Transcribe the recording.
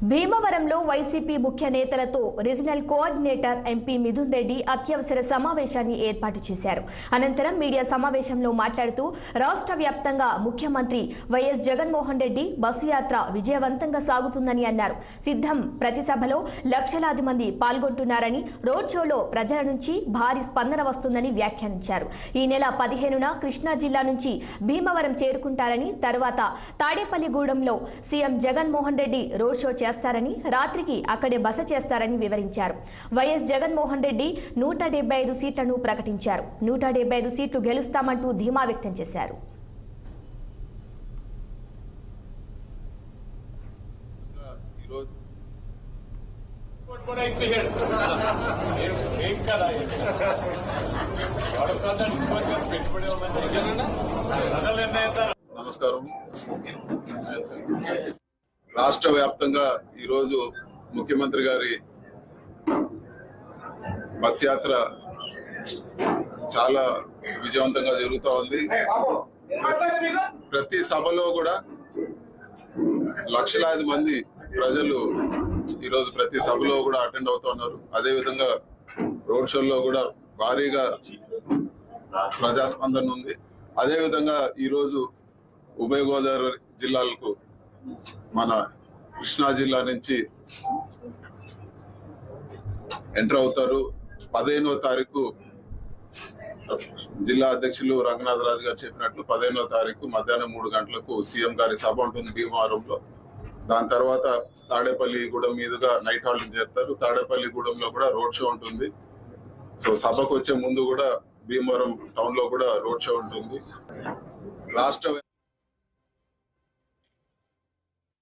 భీమవరంలో వైసీపీ ముఖ్య నేతలతో regional coordinator MP Mithun Reddy అత్యవసర సమావేశాన్ని ఏర్పాటు చేశారు. అనంతరం మీడియా సమావేశంలో మాట్లాడుతూ రాష్ట్ర వ్యాప్తంగా ముఖ్యమంత్రి వైఎస్ జగన్మోహన్ రెడ్డి బస్సు యాత్ర విజయవంతంగా సాగుతుందని అన్నారు. సిద్ధం ప్రతి సభలో లక్షలాది మంది పాల్గొంటున్నారని, రోడ్ షోలో ప్రజల నుంచి భారీ స్పందన వస్తుందని వ్యాఖ్యానించారు. ఈ నెల 15న కృష్ణా జిల్లా నుంచి భీమవరం చేరుకుంటారని, తర్వాత తాడేపల్లిగూడెంలో CM Jaganmohan Reddy road show చేస్తారని, రాత్రికి అక్కడే బస చేస్తారని వివరించారు. వైఎస్ జగన్మోహన్ రెడ్డి 175 సీట్లను ప్రకటించారు. 175 సీట్లు గెలుస్తామంటూ ధీమా వ్యక్తం చేశారు. నమస్కారం. రాష్ట్ర వ్యాప్తంగా ఈరోజు ముఖ్యమంత్రి గారి బస్ యాత్ర చాలా విజయవంతంగా జరుగుతూ ఉంది. ప్రతి సభలో కూడా లక్షలాది మంది ప్రజలు ఈరోజు ప్రతి సభలో కూడా అటెండ్ అవుతున్నారు. అదేవిధంగా రోడ్ షోల్లో కూడా భారీగా ప్రజాస్పందన ఉంది. అదేవిధంగా ఈరోజు ఉభయ గోదావరి జిల్లాలకు మన కృష్ణా జిల్లా నుంచి ఎంటర్ అవుతారు. 15వ తారీఖు జిల్లా అధ్యక్షులు రంగనాథరాజు గారు చెప్పినట్లు 15వ తారీఖు మధ్యాహ్నం 3 గంటలకు సీఎం గారి సభ ఉంటుంది భీమవరంలో. దాని తర్వాత తాడేపల్లిగూడెం మీదుగా నైట్ హాల్ట్ చేరుతారు. తాడేపల్లిగూడెంలో కూడా రోడ్ షో ఉంటుంది. సో సభకు వచ్చే ముందు కూడా భీమవరం టౌన్ లో కూడా రోడ్ షో ఉంటుంది. రాష్ట్ర